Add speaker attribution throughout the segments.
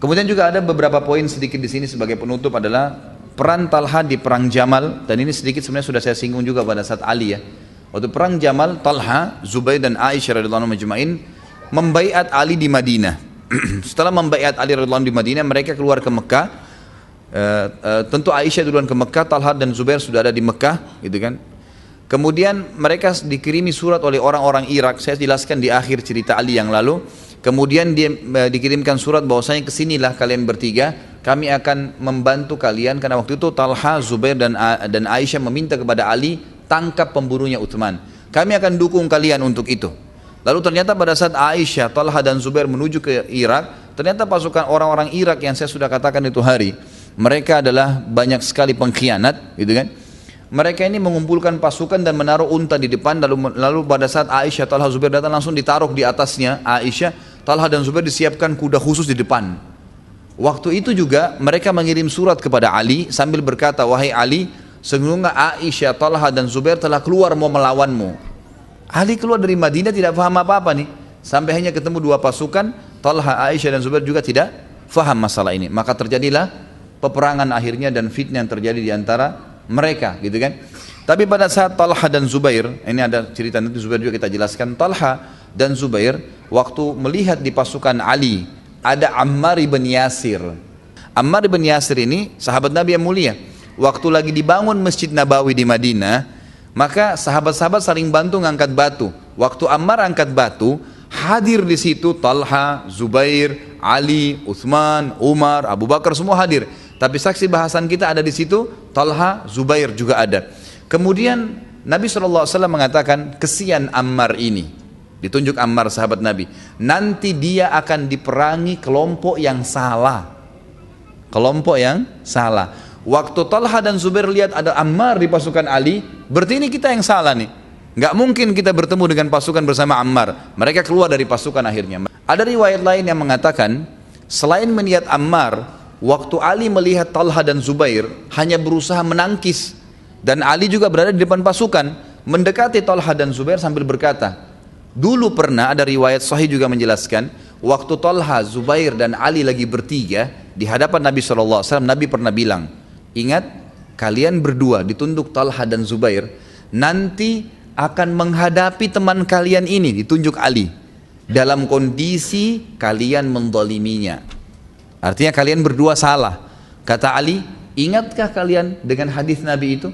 Speaker 1: Kemudian juga ada beberapa poin sedikit di sini sebagai penutup adalah peran Talha di perang Jamal, dan ini sedikit sebenarnya sudah saya singgung juga pada saat Ali ya. Waktu perang Jamal, Talha, Zubair dan Aisyah radhiyallahu anhum majma'in membaiat Ali di Madinah. Setelah membaiat Ali radhiyallahu anhu di Madinah, mereka keluar ke Mekah. Tentu Aisyah duluan ke Mekah, Talha dan Zubair sudah ada di Mekah, gitu kan. Kemudian mereka dikirimi surat oleh orang-orang Irak. Saya jelaskan di akhir cerita Ali yang lalu. Kemudian dia dikirimkan surat bahwasanya kesinilah kalian bertiga, kami akan membantu kalian, karena waktu itu Talha, Zubair dan Aisyah meminta kepada Ali, tangkap pembunuhnya Utsman. Kami akan dukung kalian untuk itu. Lalu ternyata pada saat Aisyah, Talha dan Zubair menuju ke Irak, ternyata pasukan orang-orang Irak yang saya sudah katakan itu hari, mereka adalah banyak sekali pengkhianat, gitu kan. Mereka ini mengumpulkan pasukan dan menaruh unta di depan, lalu pada saat Aisyah, Talha, Zubair datang langsung ditaruh di atasnya Aisyah, Talha dan Zubair disiapkan kuda khusus di depan. Waktu itu juga mereka mengirim surat kepada Ali sambil berkata, wahai Ali, sesungguhnya Aisyah, Talha dan Zubair telah keluar mau melawanmu. Ali keluar dari Madinah tidak paham apa-apa nih, sampai hanya ketemu dua pasukan, Talha, Aisyah dan Zubair juga tidak faham masalah ini. Maka terjadilah peperangan akhirnya dan fitnah yang terjadi di antara mereka, gitu kan. Tapi pada saat Talha dan Zubair, ini ada cerita nanti Zubair juga kita jelaskan. Talha dan Zubair waktu melihat di pasukan Ali ada Ammar ibn Yasir. Ammar ibn Yasir ini sahabat Nabi yang mulia. Waktu lagi dibangun Masjid Nabawi di Madinah, maka sahabat-sahabat saling bantu ngangkat batu. Waktu Ammar angkat batu, hadir di situ Talha, Zubair, Ali, Utsman, Umar, Abu Bakar, semua hadir. Tapi saksi bahasan kita ada di situ, Talha, Zubair juga ada. Kemudian Nabi SAW mengatakan, kesian Ammar ini. Ditunjuk Ammar sahabat Nabi. Nanti dia akan diperangi kelompok yang salah. Kelompok yang salah. Waktu Talha dan Zubair lihat ada Ammar di pasukan Ali, berarti ini kita yang salah nih. Nggak mungkin kita bertemu dengan pasukan bersama Ammar. Mereka keluar dari pasukan akhirnya. Ada riwayat lain yang mengatakan, selain melihat Ammar, waktu Ali melihat Talha dan Zubair, hanya berusaha menangkis. Dan Ali juga berada di depan pasukan, mendekati Talha dan Zubair sambil berkata, dulu pernah ada riwayat sahih juga menjelaskan, waktu Talha, Zubair dan Ali lagi bertiga di hadapan Nabi SAW, Nabi pernah bilang, ingat kalian berdua ditunduk Talha dan Zubair, nanti akan menghadapi teman kalian ini, ditunjuk Ali, dalam kondisi kalian mendoliminya. Artinya kalian berdua salah. Kata Ali, ingatkah kalian dengan hadis Nabi itu?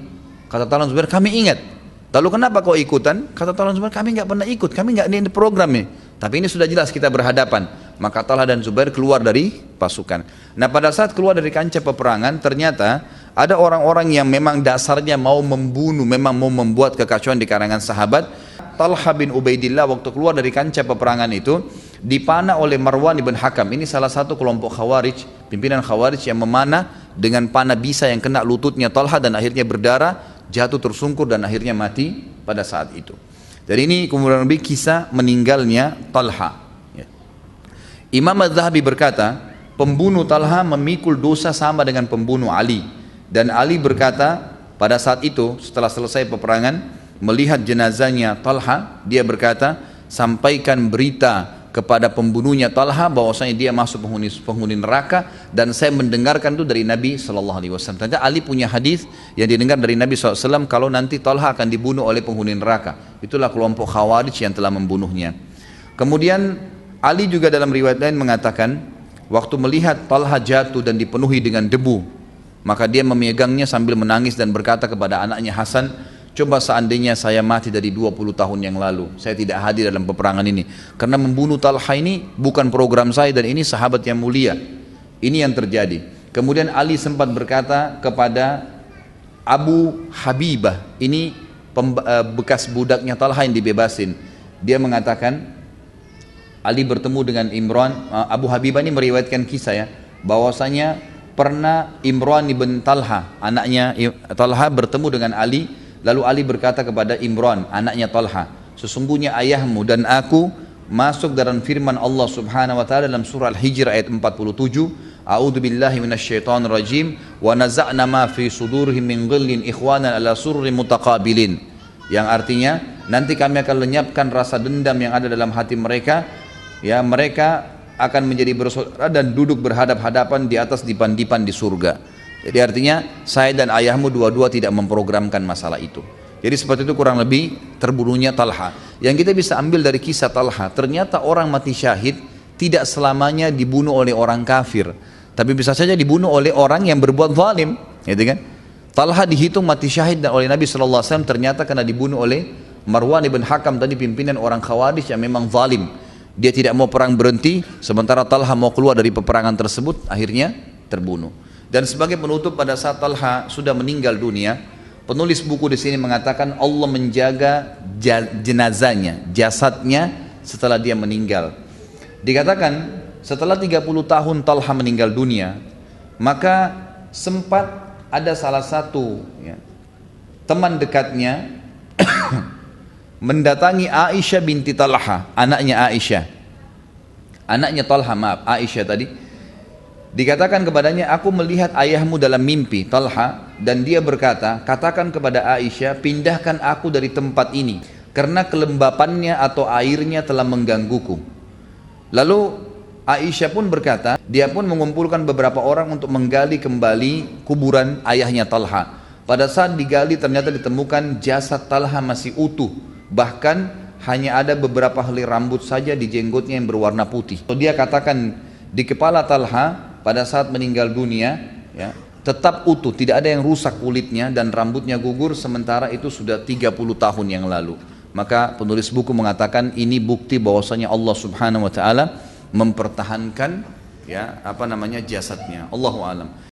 Speaker 1: Kata Talha dan Zubair, kami ingat. Lalu kenapa kau ikutan? Kata Talha dan Zubair, kami nggak pernah ikut, kami nggak di program ini. Tapi ini sudah jelas kita berhadapan. Maka Talha dan Zubair keluar dari pasukan. Nah pada saat keluar dari kancah peperangan, ternyata ada orang-orang yang memang dasarnya mau membunuh, memang mau membuat kekacauan di kalangan sahabat. Talha bin Ubaidillah waktu keluar dari kancah peperangan itu dipanah oleh Marwan ibn Hakam. Ini salah satu kelompok Khawarij, pimpinan Khawarij yang memanah dengan panah bisa yang kena lututnya Talha dan akhirnya berdarah, jatuh tersungkur dan akhirnya mati pada saat itu. Jadi ini kemudian lebih kisah meninggalnya Talha. Imam Az-Zahabi berkata, pembunuh Talha memikul dosa sama dengan pembunuh Ali. Dan Ali berkata pada saat itu setelah selesai peperangan, melihat jenazahnya Talha, dia berkata, sampaikan berita kepada pembunuhnya Talha bahwasanya dia masuk penghuni neraka, dan saya mendengarkan itu dari Nabi SAW. Ternyata Ali punya hadis yang didengar dari Nabi SAW kalau nanti Talha akan dibunuh oleh penghuni neraka. Itulah kelompok Khawarij yang telah membunuhnya. Kemudian Ali juga dalam riwayat lain mengatakan, waktu melihat Talha jatuh dan dipenuhi dengan debu, maka dia memegangnya sambil menangis dan berkata kepada anaknya Hasan, coba seandainya saya mati dari 20 tahun yang lalu, saya tidak hadir dalam peperangan ini, karena membunuh Talha ini bukan program saya dan ini sahabat yang mulia. Ini yang terjadi. Kemudian Ali sempat berkata kepada Abu Habibah, ini bekas budaknya Talha yang dibebasin. Dia mengatakan, Ali bertemu dengan Imran. Abu Habibah ini meriwayatkan kisah ya, bahwasanya pernah Imran ibn Talha, anaknya Talha bertemu dengan Ali. Lalu Ali berkata kepada Imran, anaknya Talha, sesungguhnya ayahmu dan aku masuk dalam firman Allah Subhanahu wa taala dalam surah Al-Hijr ayat 47, A'udzu billahi minasyaitonir rajim, wa naza'na ma fi sudurihim min ghillin ikhwanan ala surrin mutaqabilin. Yang artinya nanti kami akan lenyapkan rasa dendam yang ada dalam hati mereka, ya mereka akan menjadi bersaudara dan duduk berhadap-hadapan di atas dipan-dipan di surga. Jadi artinya saya dan ayahmu dua-dua tidak memprogramkan masalah itu. Jadi seperti itu kurang lebih terbunuhnya Talha. Yang kita bisa ambil dari kisah Talha, ternyata orang mati syahid tidak selamanya dibunuh oleh orang kafir, tapi bisa saja dibunuh oleh orang yang berbuat zalim, gitu kan? Talha dihitung mati syahid oleh Nabi SAW ternyata karena dibunuh oleh Marwan ibn Hakam tadi, pimpinan orang Khawarij yang memang zalim. Dia tidak mau perang berhenti, sementara Talha mau keluar dari peperangan tersebut, akhirnya terbunuh. Dan sebagai penutup, pada saat Talha sudah meninggal dunia, penulis buku di sini mengatakan Allah menjaga jenazahnya, jasadnya setelah dia meninggal. Dikatakan setelah 30 tahun Talha meninggal dunia, maka sempat ada salah satu teman dekatnya mendatangi Aisyah binti Talha, anaknya Aisyah, anaknya Talha, maaf, Aisyah tadi. Dikatakan kepadanya, aku melihat ayahmu dalam mimpi, Talha, dan dia berkata, katakan kepada Aisyah, pindahkan aku dari tempat ini, karena kelembapannya atau airnya telah menggangguku. Lalu Aisyah pun berkata, dia pun mengumpulkan beberapa orang untuk menggali kembali kuburan ayahnya Talha. Pada saat digali ternyata ditemukan jasad Talha masih utuh, bahkan hanya ada beberapa helai rambut saja di jenggotnya yang berwarna putih. Dia katakan di kepala Talha pada saat meninggal dunia ya, tetap utuh, tidak ada yang rusak kulitnya dan rambutnya gugur, sementara itu sudah 30 tahun yang lalu. Maka penulis buku mengatakan ini bukti bahwasanya Allah Subhanahu wa taala mempertahankan jasadnya. Allahu alam.